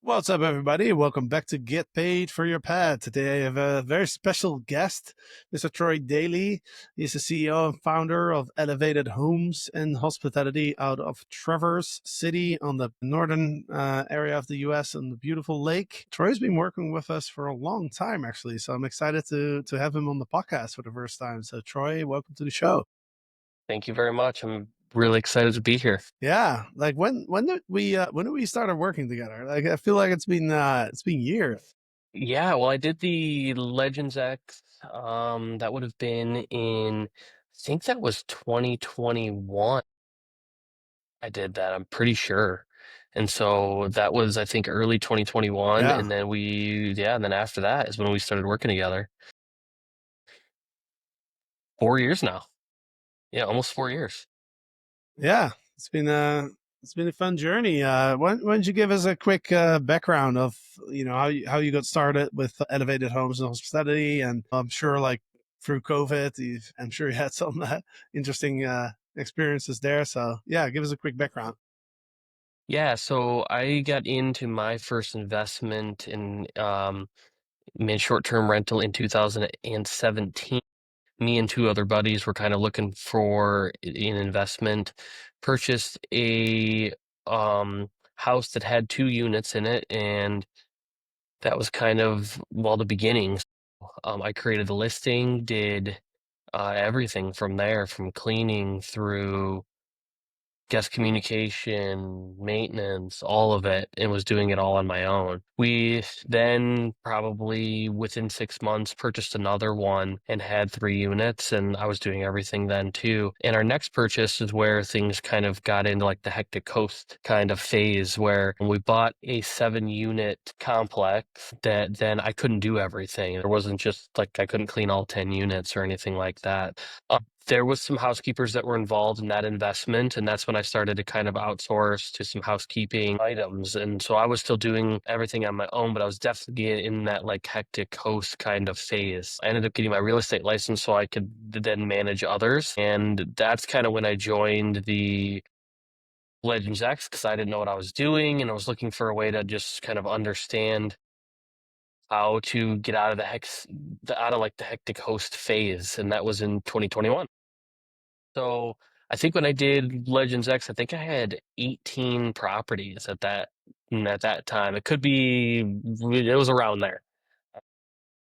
What's up, everybody? Welcome back to Get Paid for Your Pad. Today I have a very special guest, Mr. Troy Daly. He's the CEO and founder of Elevated Homes and Hospitality out of Traverse City on the northern area of the U.S. on the beautiful lake. Troy's been working with us for a long time, actually, so I'm excited to have him on the podcast for the first time. So, Troy, welcome to the show. Thank you very much. I'm really excited to be here. Yeah, like when did we started working together? Like I feel like it's been years. Yeah, well, I did the Legends X. That would have been I think that was 2021. I did that, I'm pretty sure. And so that was, I think, early 2021. Yeah. And then and then after that is when we started working together. 4 years now. Yeah, almost 4 years. Yeah, it's been a fun journey. Why don't you give us a quick background of how you got started with Elevated Homes and Hospitality, and I'm sure like through COVID, I'm sure you had some interesting experiences there. So yeah, give us a quick background. Yeah, so I got into my first investment in short-term rental in 2017. Me and two other buddies were kind of looking for an investment, purchased a house that had 2 units in it, and that was kind of, well, the beginnings. I created the listing, did everything from there, from cleaning through guest communication, maintenance, all of it, and was doing it all on my own. We then probably within 6 months purchased another one and had 3 units, and I was doing everything then too. And our next purchase is where things kind of got into like the hectic coast kind of phase where we bought a 7 unit complex that then I couldn't do everything. There wasn't just like I couldn't clean all 10 units or anything like that. There was some housekeepers that were involved in that investment, and that's when I started to kind of outsource to some housekeeping items. And so I was still doing everything on my own, but I was definitely in that like hectic host kind of phase. I ended up getting my real estate license so I could then manage others. And that's kind of when I joined the Legends X because I didn't know what I was doing, and I was looking for a way to just kind of understand how to get out of out of like the hectic host phase. And that was in 2021. So I think when I did Legends X, I think I had 18 properties at that time. It was around there.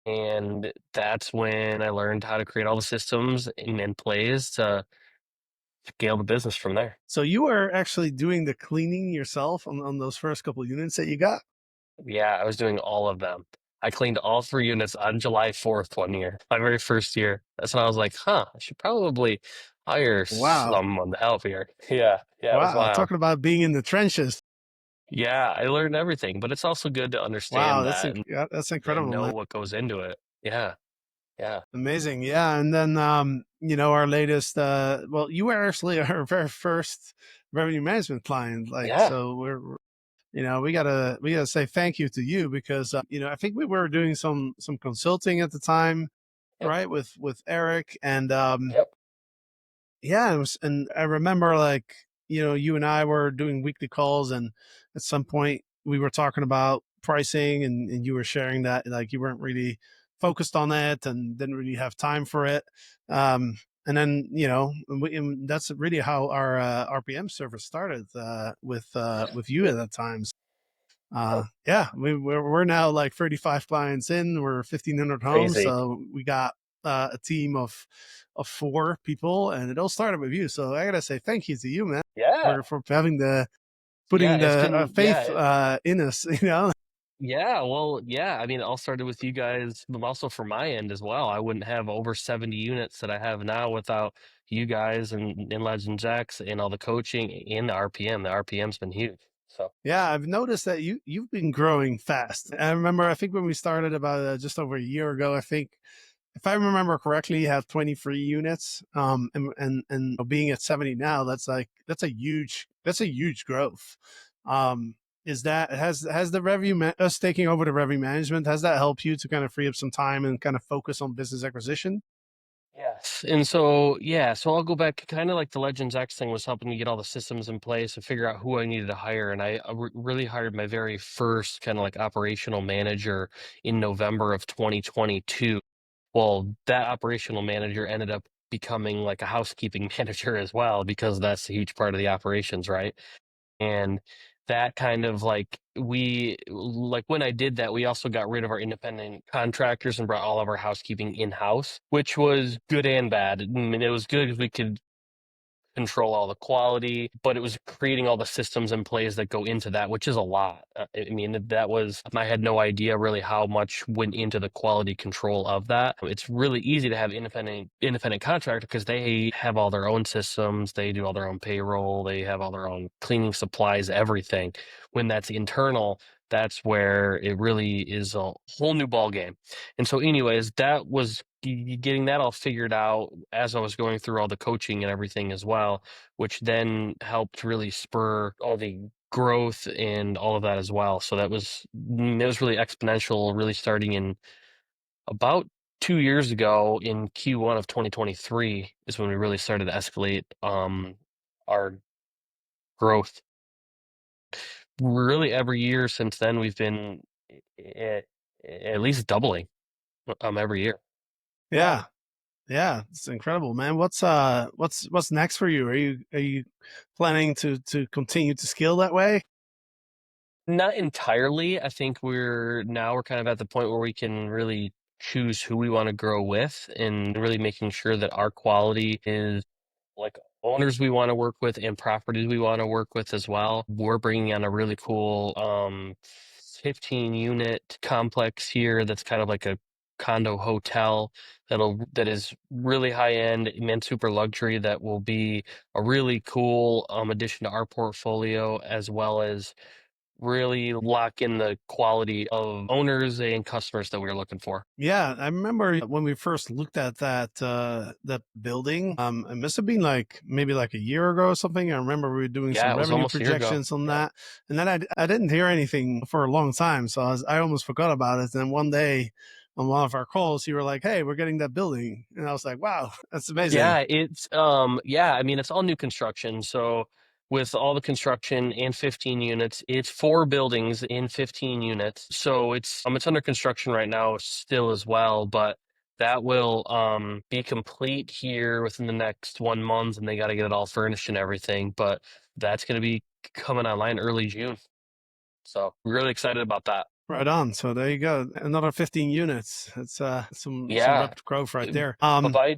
And that's when I learned how to create all the systems and plays to scale the business from there. So you were actually doing the cleaning yourself on those first couple units that you got. Yeah, I was doing all of them. I cleaned all 3 units on July 4th one year, my very first year. That's when I was like, huh, I should probably hire Wow, someone to help here. Yeah, it was wow, wild. talking about being in the trenches. Yeah, I learned everything, but it's also good to Wow, understand that yeah, that's and incredible, know man. what goes into it. Yeah, yeah, Amazing. Yeah. And then, our latest, well, you were actually our very first revenue management client. Like, yeah. so we gotta say thank you to you because, I think we were doing some consulting at the time, Yep, right. With Eric and, yep, yeah, and I remember like, you and I were doing weekly calls and at some point we were talking about pricing and you were sharing that like you weren't really focused on it and didn't really have time for it. And then, and that's really how our RPM service started with you at that time. yep. Yeah, we're now like 35 clients in. We're 1,500 homes, Crazy. so we got a team of 4 people, and it all started with you. So I gotta say thank you to you, man, Yeah, for having the yeah. putting It's the been faith in us. yeah. Well, yeah. I mean, it all started with you guys, but also for my end as well. I wouldn't have over 70 units that I have now without you guys and Legends X and all the coaching and the RPM. The RPM's been huge. So Yeah, I've noticed that you've been growing fast. I remember, I think when we started about just over a year ago, I think if I remember correctly, you have 23 units. And being at 70 now, that's a huge growth. Is that has the us taking over the revenue management, has that helped you to kind of free up some time and kind of focus on business acquisition? Yes. And so, yeah, so I'll go back kind of like the Legends X thing was helping me get all the systems in place and figure out who I needed to hire. And I really hired my very first kind of like operational manager in November of 2022. Well, that operational manager ended up becoming like a housekeeping manager as well, because that's a huge part of the operations, right? And that kind of like when I did that, we also got rid of our independent contractors and brought all of our housekeeping in-house, which was good and bad. I mean, it was good because we could control all the quality, but it was creating all the systems and plays that go into that, which is a lot. I mean, that was, I had no idea really how much went into the quality control of that. It's really easy to have independent contractor because they have all their own systems, they do all their own payroll, they have all their own cleaning supplies, everything. When that's internal, that's where it really is a whole new ball game. And so, anyways, that was getting that all figured out as I was going through all the coaching and everything as well, which then helped really spur all the growth and all of that as well. So it was really exponential, really starting in about 2 years ago in Q1 of 2023 is when we really started to escalate our growth. Really every year since then we've been at, at least doubling every year. Yeah. Yeah, it's incredible, man. What's next for you? Are you planning to continue to scale that way? Not entirely. I think we're kind of at the point where we can really choose who we want to grow with and really making sure that our quality is like owners we want to work with and properties we want to work with as well. We're bringing on a really cool 15 unit complex here that's kind of like a condo hotel that is really high end and super luxury, that will be a really cool addition to our portfolio, as well as really lock in the quality of owners and customers that we were looking for. Yeah, I remember when we first looked at that building. It must have been like maybe like a year ago or something. I remember we were doing Yeah, some it was revenue almost a year ago. projections on Yeah. that, and then I didn't hear anything for a long time, so I almost forgot about it. And then one day on one of our calls, you were like, "Hey, we're getting that building," and I was like, "Wow, that's amazing." Yeah, yeah, I mean it's all new construction. So with all the construction and 15 units, it's four buildings in 15 units. So it's under construction right now still as well, but that will be complete here within the next 1 month, and they got to get it all furnished and everything. But that's going to be coming online early June. So really excited about that. Right on. So there you go. Another 15 units. It's some Yeah. rapid growth right But there. by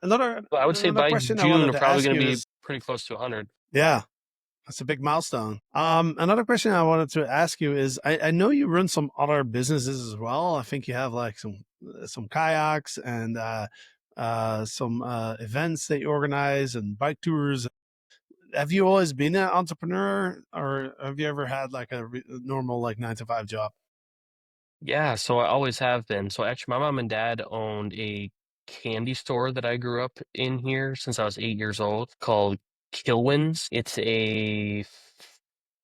Another I would say another by question I June wanted we're to probably ask going to you be is, pretty close to 100. yeah, that's a big milestone. Another question I wanted to ask you is, I know you run some other businesses as well. I think you have like some kayaks and some events that you organize and bike tours. Have you always been an entrepreneur, or have you ever had like a normal like 9 to 5 job? Yeah, so I always have been. So actually, my mom and dad owned a candy store that I grew up in here since I was 8 years old, called Kilwins. It's a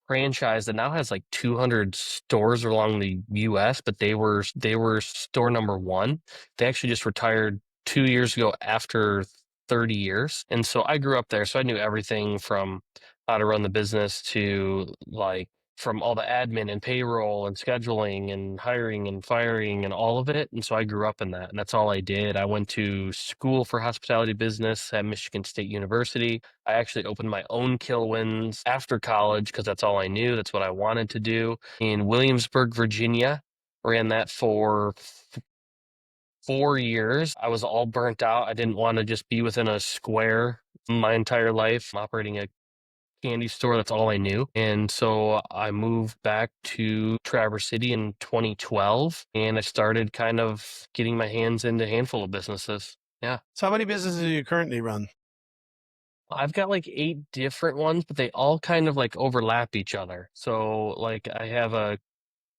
franchise that now has like 200 stores along the US, but they were store number one. They actually just retired 2 years ago after 30 years. And so I grew up there, so I knew everything from how to run the business to like from all the admin and payroll and scheduling and hiring and firing and all of it. And so I grew up in that, and that's all I did. I went to school for hospitality business at Michigan State University. I actually opened my own Kilwins after college because that's all I knew. That's what I wanted to do in Williamsburg, Virginia. Ran that for 4 years. I was all burnt out. I didn't want to just be within a square my entire life. I'm operating a candy store. That's all I knew. And so I moved back to Traverse City in 2012, and I started kind of getting my hands into a handful of businesses. Yeah. So how many businesses do you currently run? I've got like 8 different ones, but they all kind of like overlap each other. So like I have a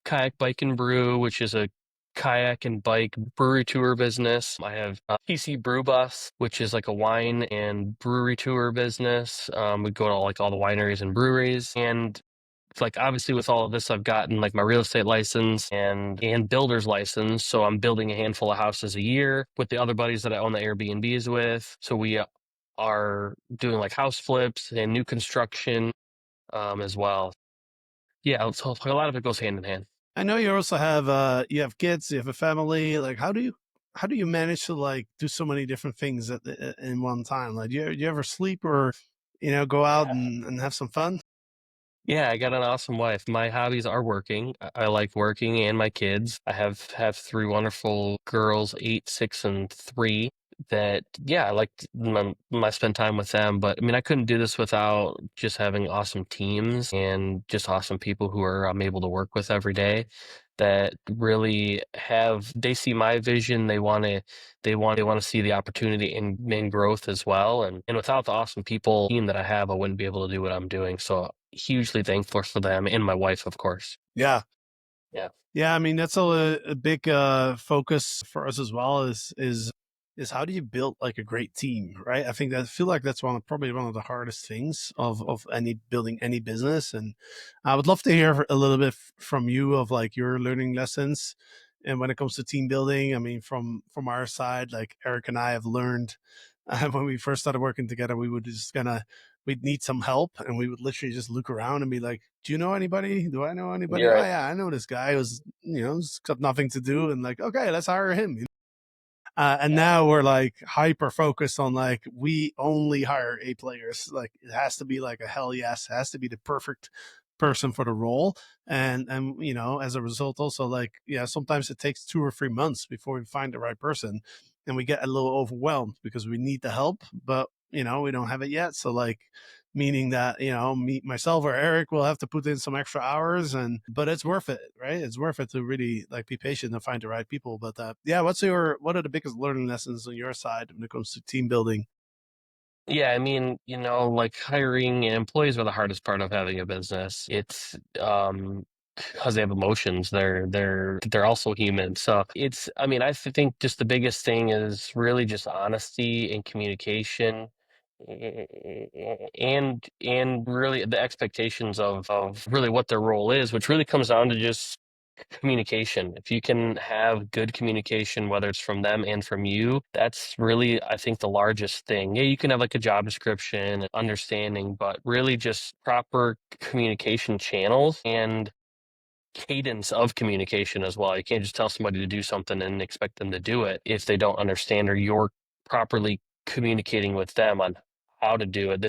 kayak bike and brew, which is a kayak and bike brewery tour business. I have a PC Brew Bus, which is like a wine and brewery tour business. We go to like all the wineries and breweries, and like obviously with all of this, I've gotten like my real estate license and builder's license. So I'm building a handful of houses a year with the other buddies that I own the Airbnbs with. So we are doing like house flips and new construction as well. Yeah, so a lot of it goes hand in hand. I know you have kids, you have a family. Like, how do you manage to like do so many different things in one time? Like, do you ever sleep or go out Yeah. and have some fun? Yeah, I got an awesome wife. My hobbies are working. I like working and my kids. I have three wonderful girls, 8, 6, and 3. That yeah, I like my spend time with them. But I mean, I couldn't do this without just having awesome teams and just awesome people who are I'm able to work with every day. That really have they see my vision. They want to see the opportunity in growth as well. And without the awesome people team that I have, I wouldn't be able to do what I'm doing. So hugely thankful for them and my wife, of course. Yeah. Yeah. Yeah, I mean that's a big focus for us as well is how do you build like a great team, right? I feel like that's probably one of the hardest things of any building any business, and I would love to hear a little bit from you of like your learning lessons, and when it comes to team building. I mean, from our side, like Eric and I have learned when we first started working together, we would just we'd need some help and we would literally just look around and be like, do you know anybody? Do I know anybody? You're Oh right. yeah, I know this guy who's, he's got nothing to do. And like, okay, let's hire him. And Yeah. now we're like hyper focused on like, we only hire A players. Like it has to be like a hell yes, it has to be the perfect person for the role. And as a result also like, yeah, sometimes it takes 2 or 3 months before we find the right person, and we get a little overwhelmed because we need the help, but we don't have it yet. So like, meaning that me, myself or Eric will have to put in some extra hours, and but it's worth it, right? It's worth it to really like be patient and find the right people. But yeah, what are the biggest learning lessons on your side when it comes to team building? Yeah, I mean, like hiring employees are the hardest part of having a business. It's because they have emotions. They're also human. So it's I mean, think just the biggest thing is really just honesty and communication and really the expectations of really what their role is, which really comes down to just communication. If you can have good communication, whether it's from them and from you, that's really, I think, the largest thing. Yeah, you can have like a job description, and understanding, but really just proper communication channels and cadence of communication as well. You can't just tell somebody to do something and expect them to do it if they don't understand or you're properly communicating with them on how to do it.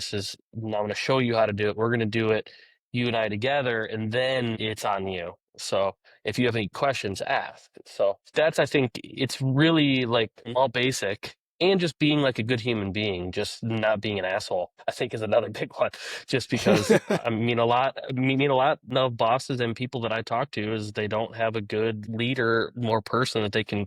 I'm going to show you how to do it. We're going to do it, you and I together, and then it's on you. So if you have any questions, ask. So that's, I think, it's really like all basic. And just being like a good human being, just not being an asshole, I think is another big one. Just because I mean a lot of bosses and people that I talk to is they don't have a good leader, more person that they can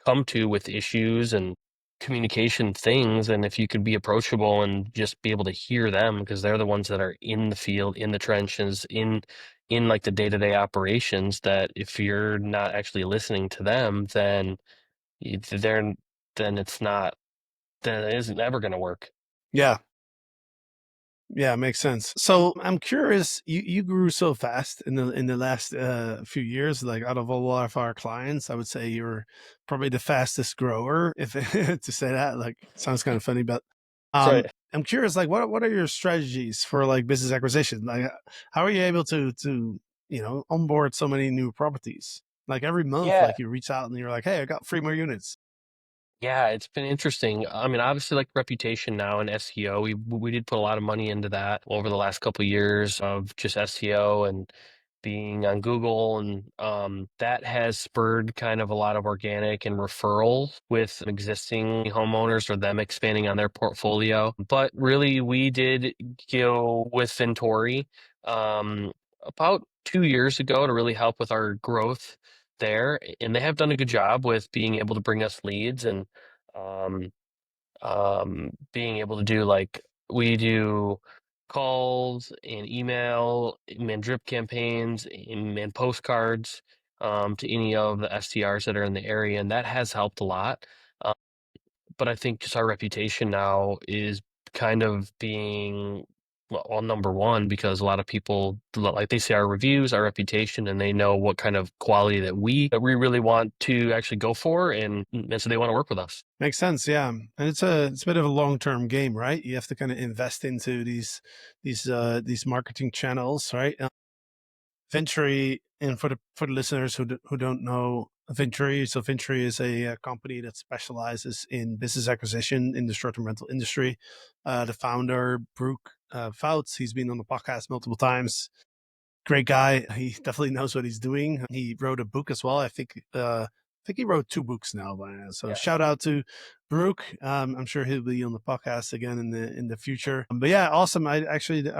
come to with issues and communication things. And if you could be approachable and just be able to hear them, because they're the ones that are in the field, in the trenches, in like the day-to-day operations, that if you're not actually listening to them, then they're then it's not then it isn't ever going to work. Yeah. Yeah, makes sense. So I'm curious, you grew so fast in the last few years. Like out of all of our clients, I would say you're probably the fastest grower, if to say that. Like sounds kind of funny, but That's right. I'm curious, like what are your strategies for like business acquisition? Like how are you able to onboard so many new properties? Like every month, Yeah. like you reach out and you're like, hey, I got 3 more units. Yeah, it's been interesting. I mean, obviously, like reputation now in SEO, we did put a lot of money into that over the last couple of years of just SEO and being on Google, and that has spurred kind of a lot of organic and referrals with existing homeowners or them expanding on their portfolio. But really, we did go with Ventori about 2 years ago to really help with our growth there, and they have done a good job with being able to bring us leads and um, being able to do like we do calls and email and drip campaigns and postcards to any of the STRs that are in the area, and that has helped a lot. Uh, but I think just our reputation now is kind of being well, number one, because a lot of people like they see our reviews, our reputation, and they know what kind of quality that we really want to actually go for, and so they want to work with us. Makes sense, yeah. And it's a bit of a long-term game, right? You have to kind of invest into these marketing channels, right? Venturi, and for the listeners who don't know Venturi, so Venturi is a company that specializes in business acquisition in the short-term rental industry. The founder, Brooke Fouts, he's been on the podcast multiple times. Great guy. He definitely knows what he's doing. He wrote a book as well. I think he wrote 2 books now by now. So Yeah. shout out to Brooke. I'm sure he'll be on the podcast again in the future. But yeah, awesome. I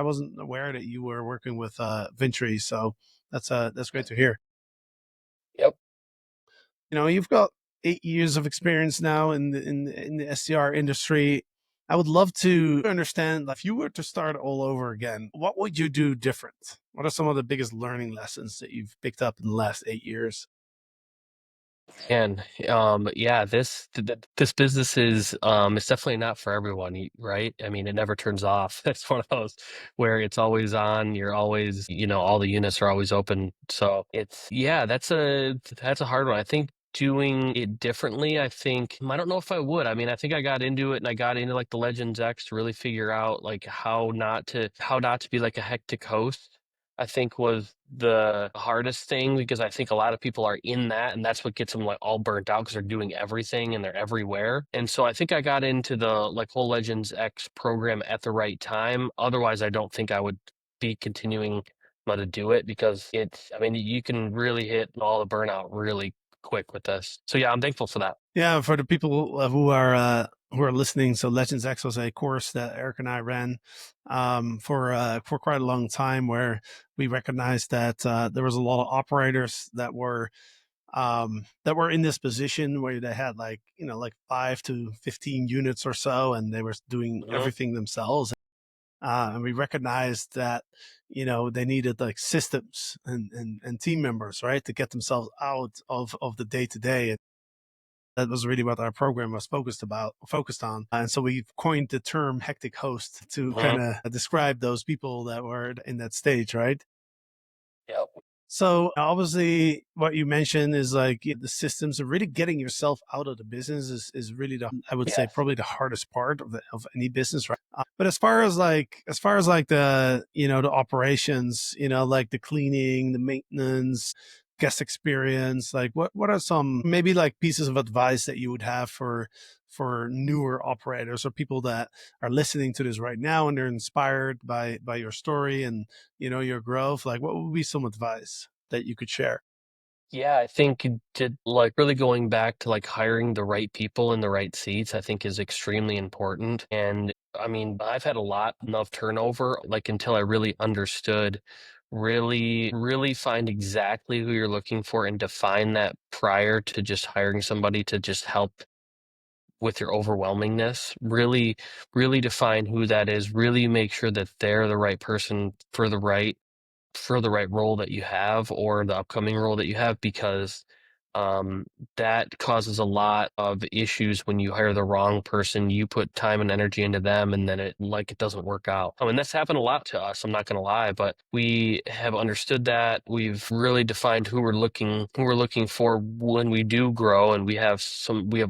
wasn't aware that you were working with Venturi, so that's great to hear. Yep. You've got 8 years of experience now in the STR industry. I would love to understand, if you were to start all over again, what would you do different? What are some of the biggest learning lessons that you've picked up in the last 8 years? And yeah, this business is it's definitely not for everyone, right? I mean, it never turns off. It's one of those where it's always on. You're always, all the units are always open. So it's yeah, that's a hard one. I think doing it differently, I don't know if I would. I mean, I think I got into it and I got into like the Legends X to really figure out like how not to be like a hectic host. I think was the hardest thing because I think a lot of people are in that and that's what gets them like all burnt out because they're doing everything and they're everywhere. And so I think I got into the like whole Legends X program at the right time. Otherwise, I don't think I would be continuing to do it because I mean, you can really hit all the burnout really quick with this. So yeah, I'm thankful for that. Yeah, for the people who are listening, so Legends X was a course that Eric and I ran for quite a long time, where we recognized that there was a lot of operators that were in this position where they had like 5 to 15 units or so, and they were doing Mhm. everything themselves. And we recognized that they needed like systems and team members, right, to get themselves out of the day to day. That was really what our program was focused on. And so we coined the term hectic host to kind Mhm. of describe those people that were in that stage, right? Yep. So obviously, what you mentioned is like the systems of really getting yourself out of the business is really I would say Yes. probably the hardest part of any business, right? But as far as like the operations, like the cleaning, the maintenance, guest experience, like what are some maybe like pieces of advice that you would have for newer operators or people that are listening to this right now and they're inspired by your story and your growth? Like, what would be some advice that you could share? Yeah, I think like really going back to like hiring the right people in the right seats, I think is extremely important. And I mean, I've had a lot of turnover, like until I really understood, really find exactly who you're looking for and define that prior to just hiring somebody to just help with your overwhelmingness. Really define who that is, really make sure that they're the right person for the right role that you have or the upcoming role that you have because um, that causes a lot of issues when you hire the wrong person. You put time and energy into them, and then it doesn't work out. I mean, that's happened a lot to us. I'm not going to lie, but we have understood that. We've really defined who we're looking for when we do grow, and we have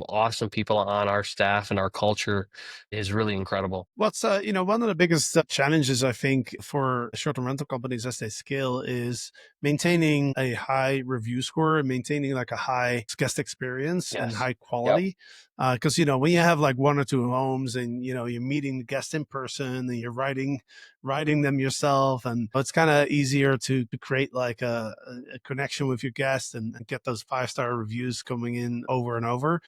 awesome people on our staff, and our culture is really incredible. What's one of the biggest challenges I think for short-term rental companies as they scale is maintaining a high review score and maintaining like a high guest experience and Yes. high Yep. quality. Because when you have like 1 or 2 homes and you're meeting the guest in person and you're writing them yourself, and it's kind of easier to create like a connection with your guests and get those 5-star reviews coming in over and over.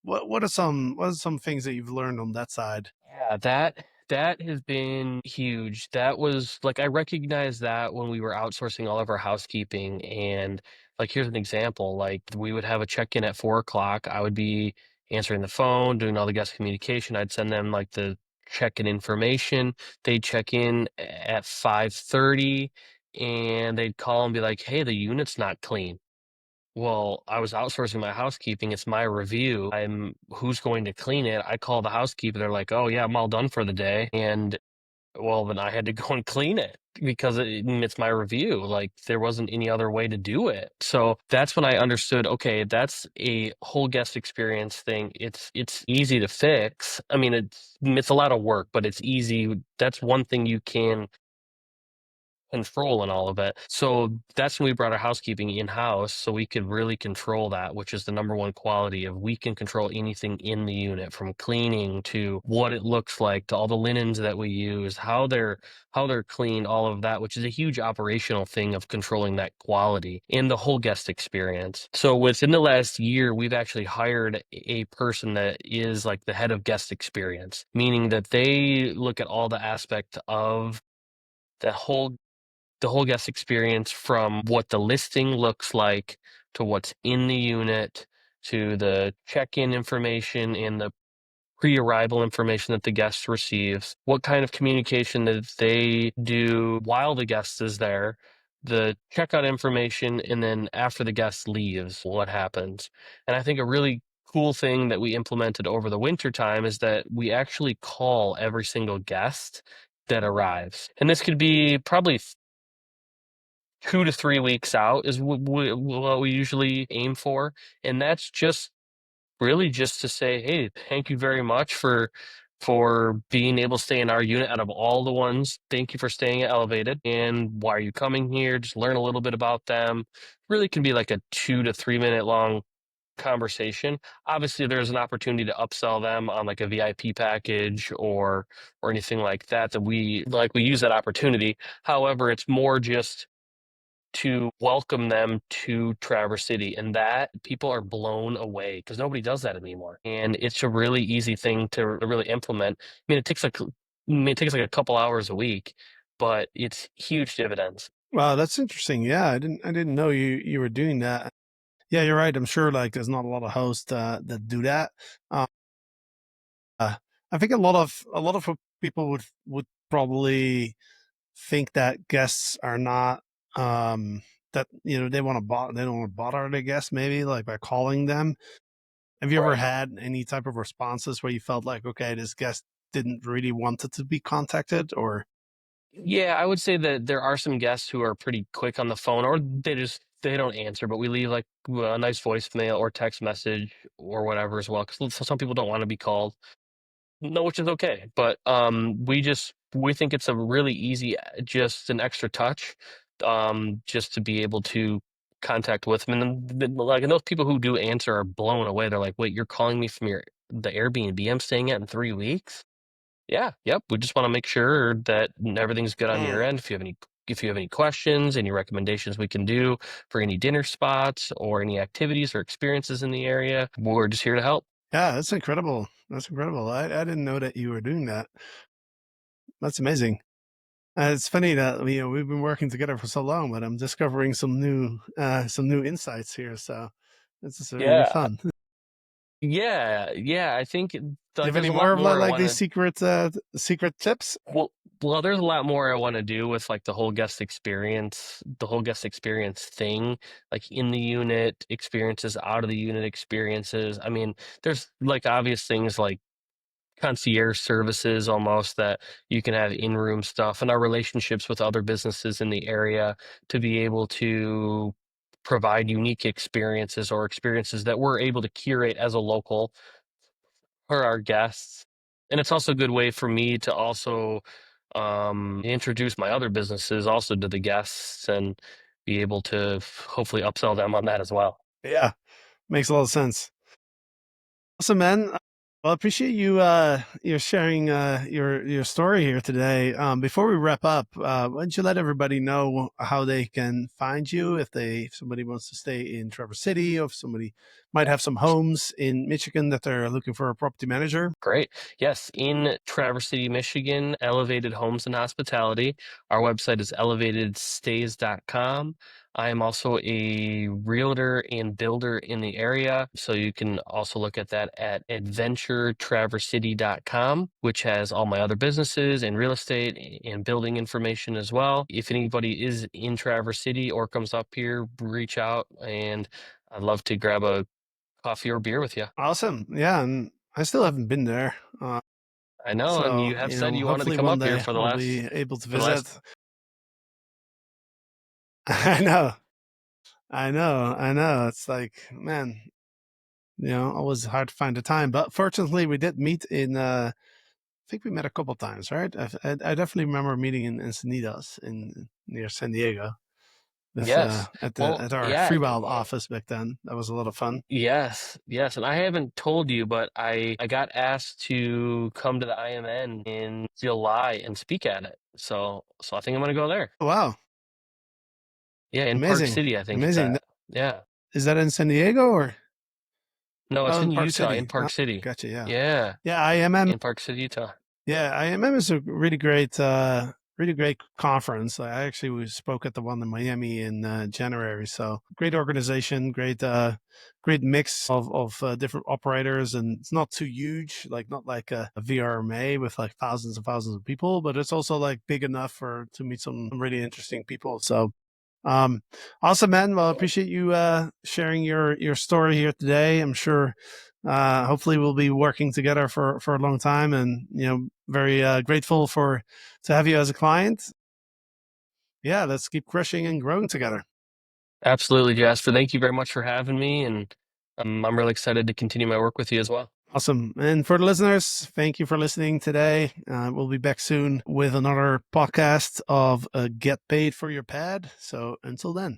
What are some things that you've learned on that side? Yeah, that has been huge. That was like I recognized that when we were outsourcing all of our housekeeping and like here's an example, like we would have a check-in at 4 o'clock. I would be answering the phone, doing all the guest communication. I'd send them like the check-in information. They'd check in at 5:30 and they'd call and be like, "Hey, the unit's not clean." Well, I was outsourcing my housekeeping. It's my review. Who's going to clean it? I call the housekeeper. They're like, "Oh yeah, I'm all done for the day." And well, then I had to go and clean it because it's my review. Like there wasn't any other way to do it. So that's when I understood, okay, that's a whole guest experience thing. It's easy to fix. I mean, it's a lot of work, but it's easy. That's one thing you can control and all of it. So that's when we brought our housekeeping in-house so we could really control that, which is the number one quality of we can control anything in the unit from cleaning to what it looks like to all the linens that we use, how they're cleaned, all of that, which is a huge operational thing of controlling that quality in the whole guest experience. So within the last year, we've actually hired a person that is like the head of guest experience, meaning that they look at all the aspect of the whole guest experience from what the listing looks like to what's in the unit to the check-in information and the pre-arrival information that the guest receives, what kind of communication that they do while the guest is there, the checkout information, and then after the guest leaves, what happens. And I think a really cool thing that we implemented over the winter time is that we actually call every single guest that arrives. And this could be probably 2 to 3 weeks out is what we usually aim for, and that's just really just to say, "Hey, thank you very much for being able to stay in our unit out of all the ones. Thank you for staying at Elevated, and why are you coming here?" Just learn a little bit about them. Really can be like a 2 to 3 minute long conversation. Obviously, there's an opportunity to upsell them on like a VIP package or anything like that that we use that opportunity. However, it's more just to welcome them to Traverse City, and that people are blown away because nobody does that anymore. And it's a really easy thing to really implement. I mean, it takes like a couple hours a week, but it's huge dividends. Wow, that's interesting. Yeah, I didn't know you were doing that. Yeah, you're right. I'm sure like there's not a lot of hosts that do that. Uh, I think a lot of people would probably think that guests are not that they don't want to bother their guests maybe like by calling them. Have you ever Right. had any type of responses where you felt like, okay, this guest didn't really want it to be contacted, or Yeah, I would say that there are some guests who are pretty quick on the phone, or they don't answer, but we leave like a nice voicemail or text message or whatever as well. Because some people don't want to be called. No, which is okay. But we think it's a really easy, just an extra touch, just to be able to contact with them. And like, and those people who do answer are blown away. They're like, "Wait, you're calling me from the Airbnb I'm staying at in 3 weeks?" Yeah, yep. We just want to make sure that everything's good on your mm, end. If you have any questions, any recommendations we can do for any dinner spots or any activities or experiences in the area, we're just here to help. yeah, that's incredible. That's incredible. I didn't know that you were doing that. That's amazing. It's funny that we've been working together for so long, but I'm discovering some new insights here. So this is really Yeah. fun. Yeah, yeah, I think Do you like have there's any a more lot of more I like these wanna secret tips? well there's a lot more I wanna do with like the whole guest experience thing, like in the unit experiences, out of the unit experiences. I mean, there's like obvious things like concierge services almost that you can have in-room stuff and our relationships with other businesses in the area to be able to provide unique experiences or experiences that we're able to curate as a local for our guests. And it's also a good way for me to also introduce my other businesses also to the guests and be able to hopefully upsell them on that as well. Yeah, makes a lot of sense. Awesome, man. Well, I appreciate you sharing your story here today. Before we wrap up, why don't you let everybody know how they can find you if somebody wants to stay in Traverse City, or if somebody might have some homes in Michigan that they're looking for a property manager. Great. Yes, in Traverse City, Michigan, Elevated Homes and Hospitality. Our website is elevatedstays.com. I am also a realtor and builder in the area, so you can also look at that at adventuretraversity.com, which has all my other businesses and real estate and building information as well. If anybody is in Traverse City or comes up here, reach out and I'd love to grab a coffee or beer with you. Awesome. Yeah, and I still haven't been there. I know, and So, you have said you wanted to hopefully come one up here day I'll be able to for the last. visit. I know, I know. It's like, man, always hard to find the time. But fortunately, we did meet in. I think we met a couple times, right? I definitely remember meeting in Encinitas in near San Diego with Yes. Well, at our yeah. Freewyld office back then. That was a lot of fun. Yes, yes, and I haven't told you, but I got asked to come to the IMN in July and speak at it. So I think I'm gonna go there. Wow, Yeah, in Park amazing, City, I think it's amazing. at. Yeah. Is that in San Diego or No, it's oh in in Park Utah, in City? Oh, Park City. gotcha. Yeah, Yeah, yeah. IMM. in Park City, Utah. Yeah, IMM is a really great conference. I actually spoke at the one in Miami in January. So great organization, great mix of different operators, and it's not too huge, like not like a VRMA with like thousands and thousands of people, but it's also like big enough for to meet some really interesting people. So um, awesome, man. Well, I appreciate you sharing your story here today. I'm sure, hopefully, we'll be working together for a long time, and very grateful for to have you as a client. Yeah, let's keep crushing and growing together. Absolutely, Jasper. Thank you very much for having me, and I'm really excited to continue my work with you as well. Awesome. And for the listeners, thank you for listening today. We'll be back soon with another podcast of Get Paid for Your Pad. So until then.